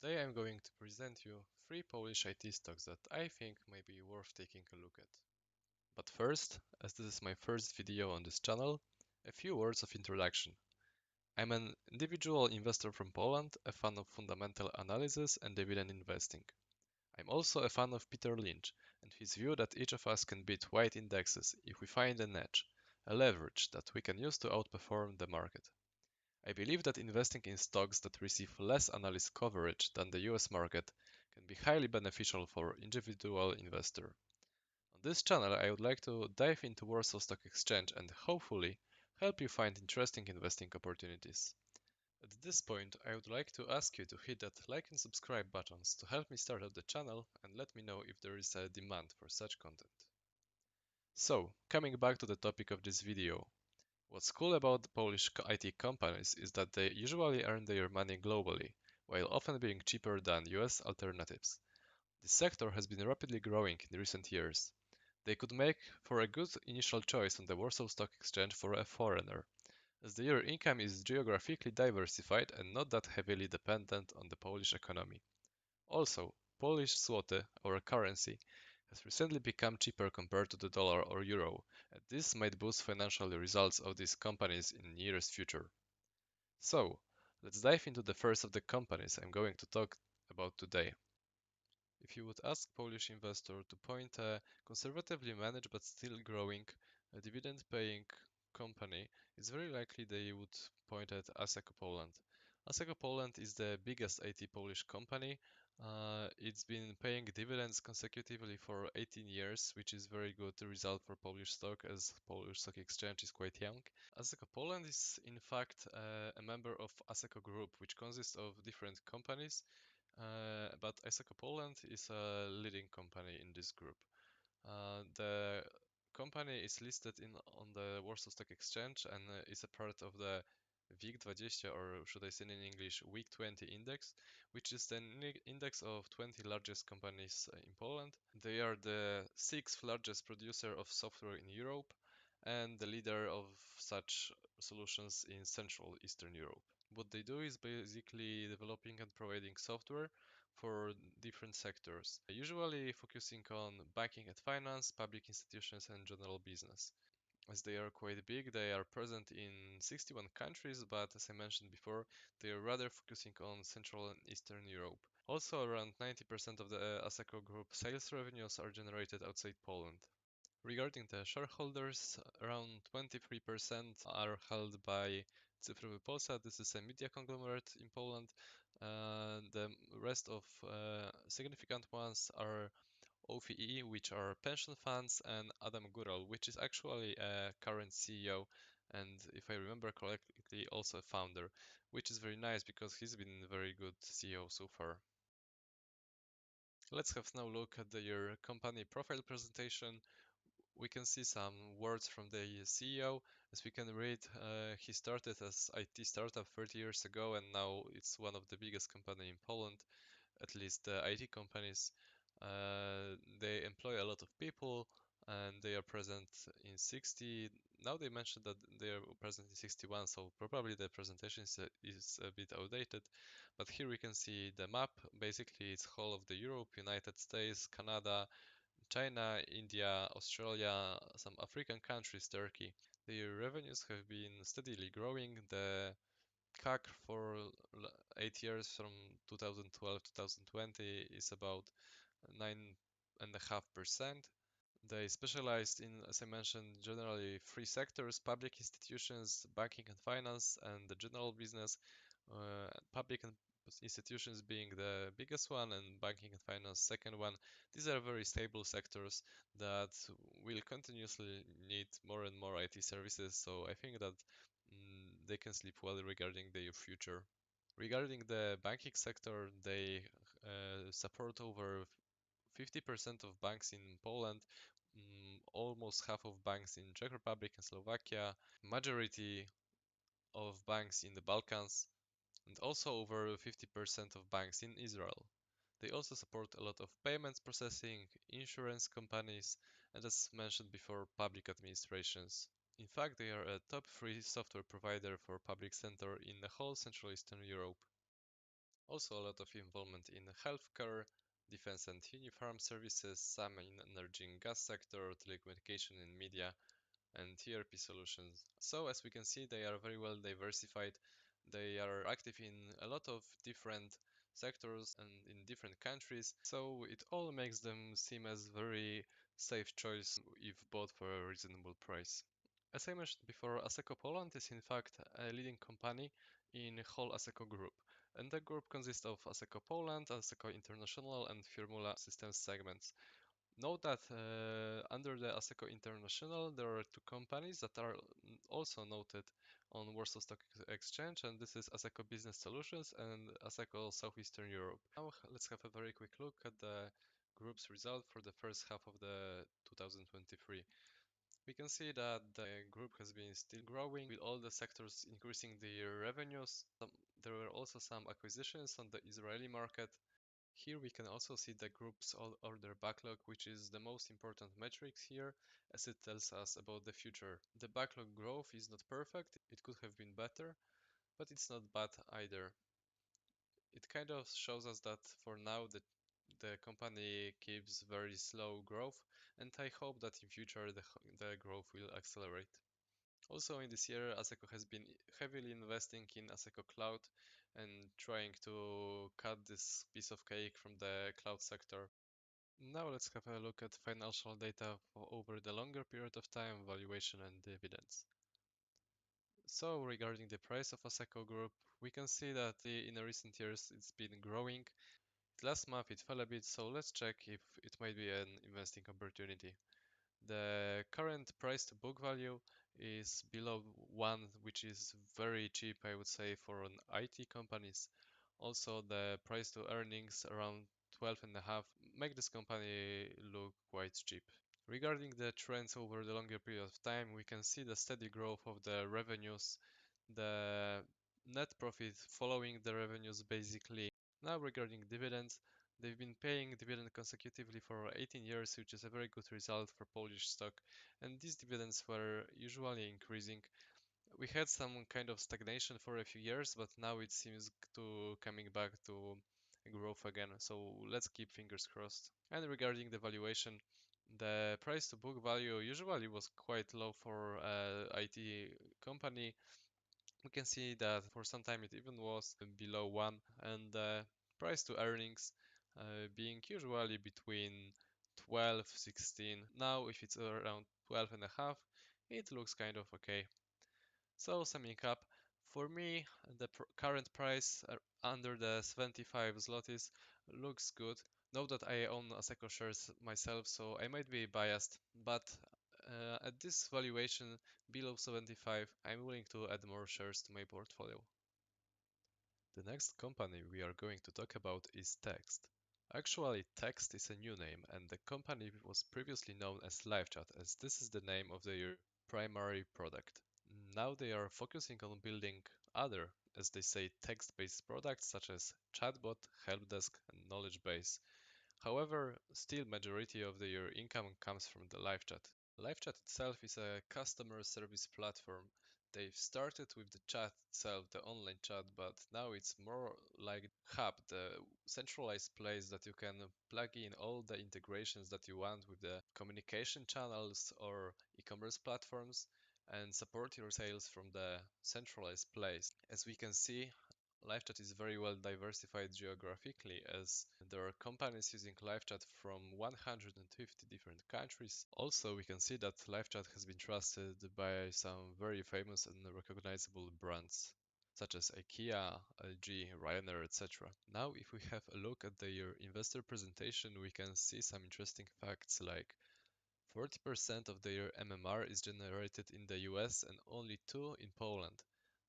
Today I'm going to present you 3 Polish IT stocks that I think may be worth taking a look at. But first, as this is my first video on this channel, a few words of introduction. I'm an individual investor from Poland, a fan of fundamental analysis and dividend investing. I'm also a fan of Peter Lynch and his view that each of us can beat white indexes if we find an edge, a leverage that we can use to outperform the market. I believe that investing in stocks that receive less analyst coverage than the US market can be highly beneficial for individual investor. On this channel, I would like to dive into Warsaw Stock Exchange and hopefully help you find interesting investing opportunities. At this point, I would like to ask you to hit that like and subscribe buttons to help me start up the channel and let me know if there is a demand for such content. So, coming back to the topic of this video, what's cool about the Polish IT companies is that they usually earn their money globally, while often being cheaper than US alternatives. This sector has been rapidly growing in recent years. They could make for a good initial choice on the Warsaw Stock Exchange for a foreigner, as their income is geographically diversified and not that heavily dependent on the Polish economy. Also, Polish zloty, our currency, has recently become cheaper compared to the dollar or euro, and this might boost financial results of these companies in the nearest future. So, let's dive into the first of the companies I'm going to talk about today. If you would ask Polish investor to point a conservatively managed but still growing, dividend-paying company, it's very likely they would point at Asseco Poland. Asseco Poland is the biggest IT Polish company. It's been paying dividends consecutively for 18 years, which is very good result for Polish stock as Polish stock exchange is quite young. Asseco Poland is in fact a member of Asseco Group, which consists of different companies, but Asseco Poland is a leading company in this group. The company is listed on the Warsaw Stock Exchange and is a part of the WIG20, or should I say in English, WIG20 index, which is the index of 20 largest companies in Poland. They are the 6th largest producer of software in Europe and the leader of such solutions in Central Eastern Europe. What they do is basically developing and providing software for different sectors, usually focusing on banking and finance, public institutions, and general business. As they are quite big, they are present in 61 countries, but as I mentioned before, they are rather focusing on Central and Eastern Europe. Also, around 90% of the Asseco Group sales revenues are generated outside Poland. Regarding the shareholders, around 23% are held by Cyfrowy Polsat. This is a media conglomerate in Poland. The rest of significant ones are OFE, which are pension funds, and Adam Góral, which is actually a current CEO and, if I remember correctly, also a founder, which is very nice because he's been a very good CEO so far. Let's have now look at their company profile presentation. We can see some words from the CEO. As we can read, he started as IT startup 30 years ago, and now it's one of the biggest company in Poland, at least the IT companies. They employ a lot of people, and they are present in 60. Now they mentioned that they are present in 61, so probably the presentation is a bit outdated. But here we can see the map. Basically, it's whole of the Europe, United States, Canada, China, India, Australia, some African countries, Turkey. Their revenues have been steadily growing. The CAC for 8 years from 2012 to 2020 is about 9.5%. They specialized in, as I mentioned, generally three sectors: public institutions, banking and finance, and the general business. Public and institutions being the biggest one, and banking and finance second one. These are very stable sectors that will continuously need more and more IT services. So I think that they can sleep well regarding their future. Regarding the banking sector, they support over 50% of banks in Poland, almost half of banks in Czech Republic and Slovakia, majority of banks in the Balkans, and also over 50% of banks in Israel. They also support a lot of payments processing, insurance companies, and as mentioned before, public administrations. In fact, they are a top 3 software provider for public sector in the whole Central Eastern Europe. Also, a lot of involvement in healthcare, defense and uniform services, some in energy and gas sector, telecommunication and media, and ERP solutions. So as we can see, they are very well diversified. They are active in a lot of different sectors and in different countries. So it all makes them seem as very safe choice if bought for a reasonable price. As I mentioned before, Asseco Poland is in fact a leading company in whole Asseco group. And the group consists of Asseco Poland, Asseco International and Formula Systems segments. Note that under the Asseco International, there are two companies that are also noted on Warsaw Stock Exchange, and this is Asseco Business Solutions and Asseco Southeastern Europe. Now let's have a very quick look at the group's result for the first half of the 2023. We can see that the group has been still growing with all the sectors increasing their revenues. There were also some acquisitions on the Israeli market. Here we can also see the group's order backlog, which is the most important metric here, as it tells us about the future. The backlog growth is not perfect, it could have been better, but it's not bad either. It kind of shows us that for now the company keeps very slow growth, and I hope that in future the growth will accelerate. Also in this year, Asseco has been heavily investing in Asseco Cloud and trying to cut this piece of cake from the cloud sector. Now let's have a look at financial data for over the longer period of time, valuation and dividends. So regarding the price of Asseco Group, we can see that in the recent years it's been growing. Last month it fell a bit, so let's check if it might be an investing opportunity. The current price to book value is below 1, which is very cheap, I would say, for an IT companies. Also, the price to earnings around 12.5 make this company look quite cheap. Regarding the trends over the longer period of time, we can see the steady growth of the revenues, the net profit following the revenues basically. Now regarding dividends, they've been paying dividend consecutively for 18 years, which is a very good result for Polish stock, and these dividends were usually increasing. We had some kind of stagnation for a few years, but now it seems to coming back to growth again. So let's keep fingers crossed. And regarding the valuation, the price to book value usually was quite low for IT company. We can see that for some time it even was below 1, and the price to earnings being usually between 12, 16. Now if it's around 12.5, it looks kind of okay. So summing up, for me, the current price under the 75 zlotys looks good. Note that I own Asseco shares myself, so I might be biased, but at this valuation below 75, I'm willing to add more shares to my portfolio. The next company we are going to talk about is Text. Actually, Text is a new name, and the company was previously known as LiveChat, as this is the name of their primary product. Now they are focusing on building other, as they say, text-based products such as chatbot, helpdesk, and knowledge base. However, still majority of their income comes from the LiveChat. LiveChat itself is a customer service platform. They've started with the chat itself, the online chat, but now it's more like hub, the centralized place that you can plug in all the integrations that you want with the communication channels or e-commerce platforms and support your sales from the centralized place. As we can see, LiveChat is very well diversified geographically, as there are companies using LiveChat from 150 different countries. Also, we can see that LiveChat has been trusted by some very famous and recognizable brands, such as IKEA, LG, Ryanair, etc. Now, if we have a look at their investor presentation, we can see some interesting facts like 40% of their MMR is generated in the US and only 2 in Poland.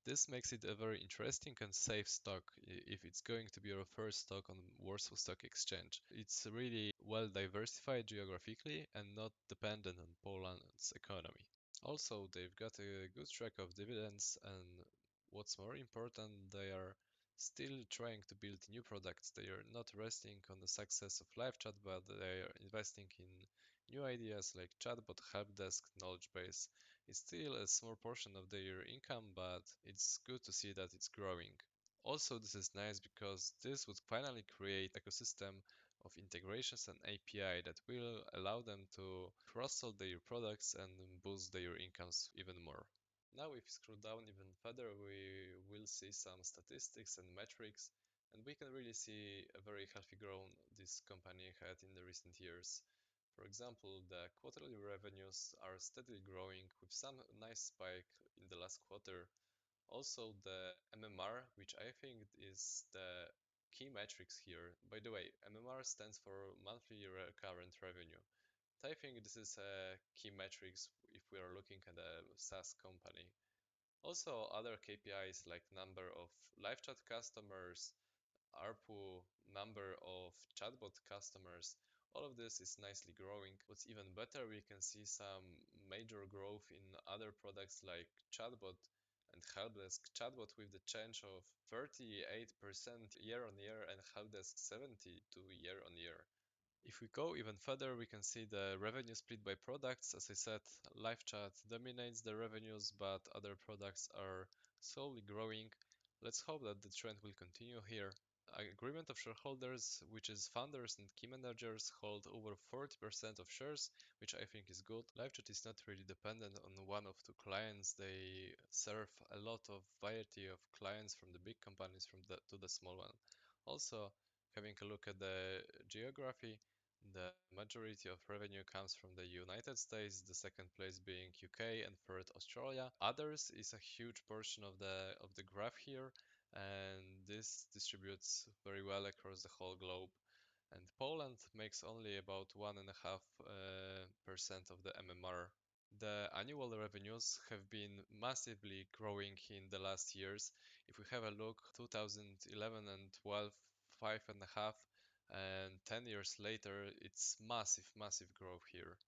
This makes it a very interesting and safe stock if it's going to be your first stock on Warsaw Stock Exchange. It's really well diversified geographically and not dependent on Poland's economy. Also, they've got a good track of dividends, and what's more important, they are still trying to build new products. They are not resting on the success of LiveChat, but they are investing in new ideas like chatbot, helpdesk, knowledge base. It's still a small portion of their income, but it's good to see that it's growing. Also, this is nice because this would finally create ecosystem of integrations and API that will allow them to cross-sell their products and boost their incomes even more. Now, if we scroll down even further, we will see some statistics and metrics, and we can really see a very healthy growth this company had in the recent years. For example, the quarterly revenues are steadily growing with some nice spike in the last quarter. Also, the MMR, which I think is the key metrics here. By the way, MMR stands for monthly recurrent revenue. I think this is a key metrics if we are looking at a SaaS company. Also, other KPIs like number of live chat customers, ARPU, number of chatbot customers, all of this is nicely growing. What's even better, we can see some major growth in other products like chatbot and helpdesk. Chatbot with the change of 38% year on year and helpdesk 72 year on year. If we go even further, we can see the revenue split by products. As I said, LiveChat dominates the revenues, but other products are slowly growing. Let's hope that the trend will continue here. Agreement of shareholders, which is founders and key managers, hold over 40% of shares, which I think is good. LiveChat is not really dependent on one of two clients. They serve a lot of variety of clients from the big companies to the small one. Also, having a look at the geography, the majority of revenue comes from the United States, the second place being UK and third Australia. Others is a huge portion of the graph here, and this distributes very well across the whole globe. And Poland makes only about 1.5% of the MMR. The annual revenues have been massively growing in the last years. If we have a look, 2011 and 12, 5.5, and 10 years later, it's massive growth here.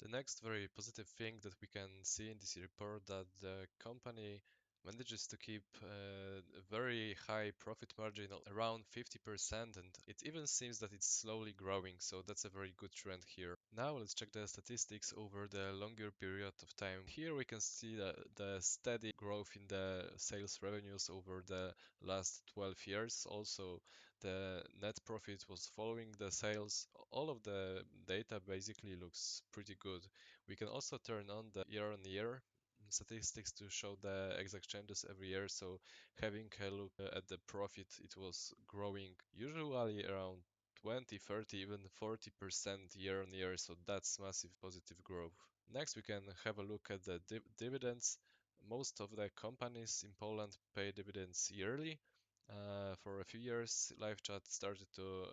The next very positive thing that we can see in this report that the company manages to keep a very high profit margin of around 50%, and it even seems that it's slowly growing, so that's a very good trend here. Now let's check the statistics over the longer period of time. Here we can see the steady growth in the sales revenues over the last 12 years. Also, the net profit was following the sales. All of the data basically looks pretty good. We can also turn on the year-on-year statistics to show the exact changes every year. So having a look at the profit, it was growing usually around 20, 30, even 40% year on year. So that's massive positive growth. Next, we can have a look at the dividends. Most of the companies in Poland pay dividends yearly. For a few years, LiveChat started to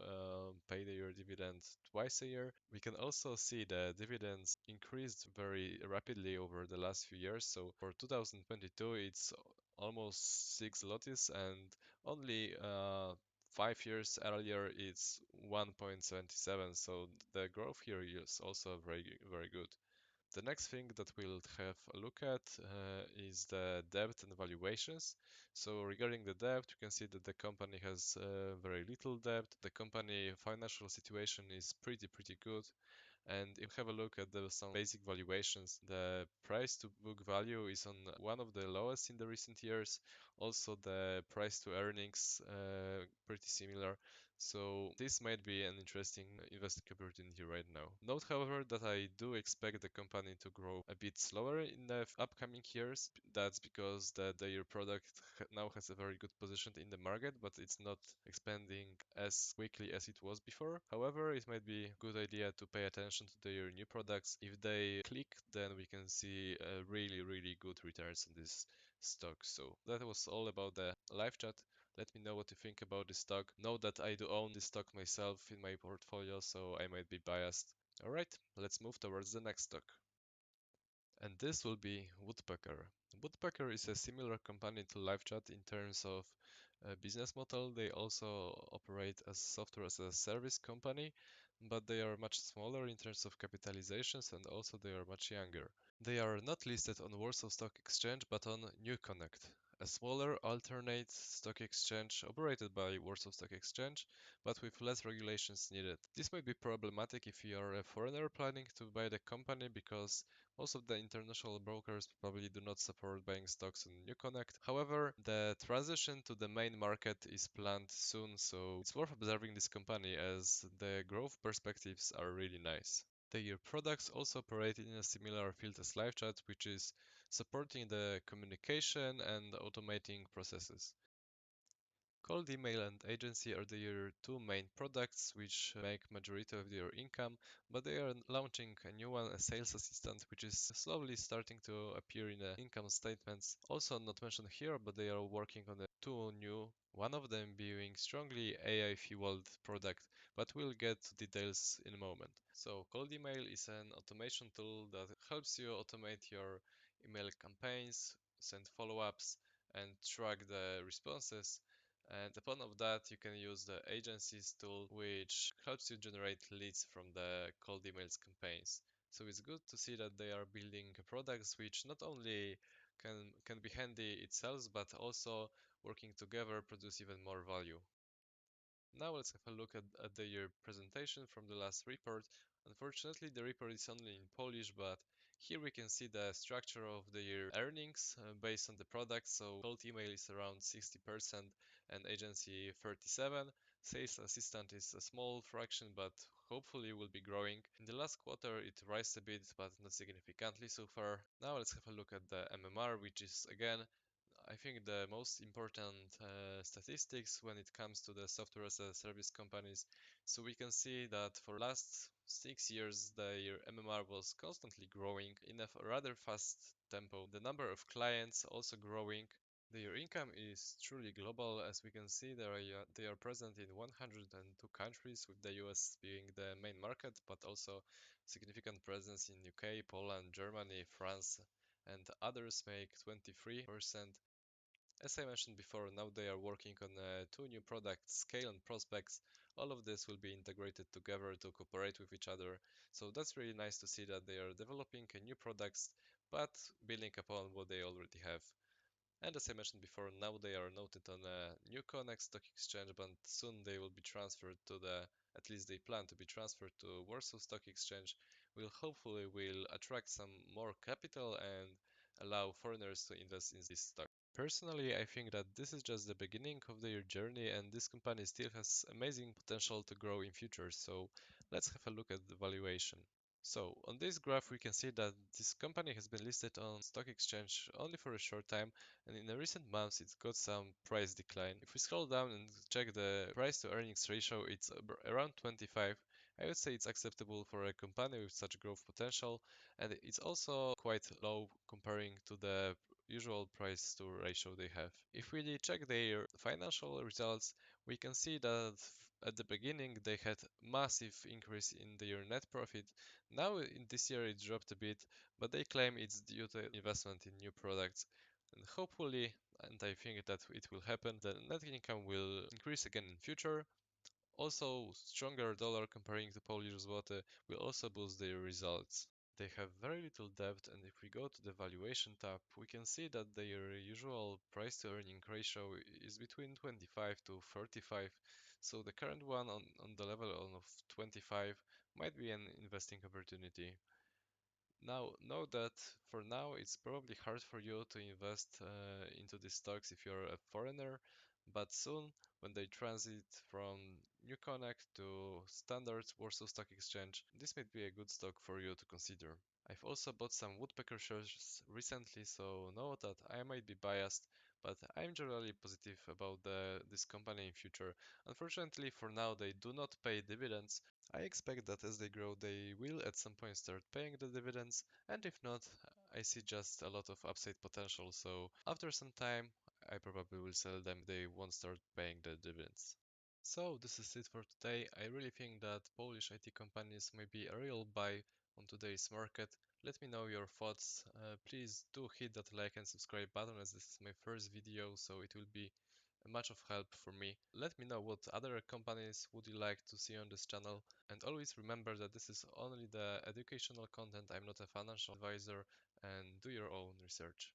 pay their dividend twice a year. We can also see the dividends increased very rapidly over the last few years. So for 2022, it's almost 6 zlotys, and only 5 years earlier, it's 1.77. So the growth here is also very good. The next thing that we'll have a look at is the debt and valuations. So regarding the debt, you can see that the company has very little debt. The company financial situation is pretty good. And if you have a look at some basic valuations, the price to book value is on one of the lowest in the recent years. Also, the price to earnings pretty similar. So this might be an interesting investing opportunity right now. Note, however, that I do expect the company to grow a bit slower in the upcoming years. That's because their product now has a very good position in the market, but it's not expanding as quickly as it was before. However, it might be a good idea to pay attention to their new products. If they click, then we can see really good returns on this stock. So that was all about the live chat. Let me know what you think about this stock. Know that I do own this stock myself in my portfolio, so I might be biased. Alright, let's move towards the next stock. And this will be WoodPecker. WoodPecker is a similar company to LiveChat in terms of business model. They also operate as software as a service company, but they are much smaller in terms of capitalizations, and also they are much younger. They are not listed on Warsaw Stock Exchange, but on New Connect. a smaller alternate stock exchange operated by Warsaw Stock Exchange, but with less regulations needed. This might be problematic if you are a foreigner planning to buy the company because most of the international brokers probably do not support buying stocks on NewConnect. However, the transition to the main market is planned soon, so it's worth observing this company as the growth perspectives are really nice. Their products also operate in a similar field as LiveChat, which is supporting the communication and automating processes. Cold email and agency are their two main products which make majority of their income, but they are launching a new one, a sales assistant, which is slowly starting to appear in the income statements. Also not mentioned here, but they are working on the two new, one of them being strongly AI fueled product, but we'll get to details in a moment. So cold email is an automation tool that helps you automate your email campaigns, send follow-ups, and track the responses. And upon of that, you can use the agencies tool, which helps you generate leads from the cold emails campaigns. So it's good to see that they are building products which not only can be handy itself, but also working together produce even more value. Now let's have a look at their presentation from the last report. Unfortunately, the report is only in Polish, but here we can see the structure of their earnings based on the product. So cold email is around 60% and agency 37%. Sales assistant is a small fraction, but hopefully will be growing. In the last quarter, it rose a bit, but not significantly so far. Now let's have a look at the MMR, which is again I think the most important statistics when it comes to the software as a service companies. So we can see that for last 6 years, their MMR was constantly growing in a rather fast tempo. The number of clients also growing. Their income is truly global. As we can see, they are present in 102 countries, with the US being the main market, but also significant presence in UK, Poland, Germany, France, and others make 23%. As I mentioned before, now they are working on two new products, Scale and Prospects. All of this will be integrated together to cooperate with each other. So that's really nice to see that they are developing new products, but building upon what they already have. And as I mentioned before, now they are noted on a new Connect stock exchange, but soon they will be transferred to at least they plan to be transferred to Warsaw Stock Exchange, will attract some more capital and allow foreigners to invest in this stock. Personally, I think that this is just the beginning of their journey and this company still has amazing potential to grow in future. So let's have a look at the valuation. So on this graph, we can see that this company has been listed on stock exchange only for a short time, and in the recent months, it's got some price decline. If we scroll down and check the price to earnings ratio, it's around 25. I would say it's acceptable for a company with such growth potential, and it's also quite low comparing to the usual price to ratio they have. If we check their financial results, we can see that at the beginning they had massive increase in their net profit. Now in this year it dropped a bit, but they claim it's due to investment in new products. And hopefully, and I think that it will happen, the net income will increase again in future. Also, stronger dollar comparing to Polish zloty will also boost their results. They have very little debt, and if we go to the valuation tab, we can see that their usual price to earning ratio is between 25 to 35. So the current one on the level of 25 might be an investing opportunity. Now, know that for now it's probably hard for you to invest into these stocks if you're a foreigner, but soon when they transit from New Connect to standard Warsaw Stock Exchange, this might be a good stock for you to consider. I've also bought some WoodPecker shares recently, so know that I might be biased, but I'm generally positive about this company in future. Unfortunately, for now, they do not pay dividends. I expect that as they grow, they will at some point start paying the dividends, and if not, I see just a lot of upside potential, so after some time, I probably will sell them, they won't start paying the dividends. So this is it for today. I really think that Polish IT companies may be a real buy on today's market. Let me know your thoughts. Please do hit that like and subscribe button as this is my first video, so it will be much of help for me. Let me know what other companies would you like to see on this channel, and always remember that this is only the educational content. I'm not a financial advisor, and do your own research.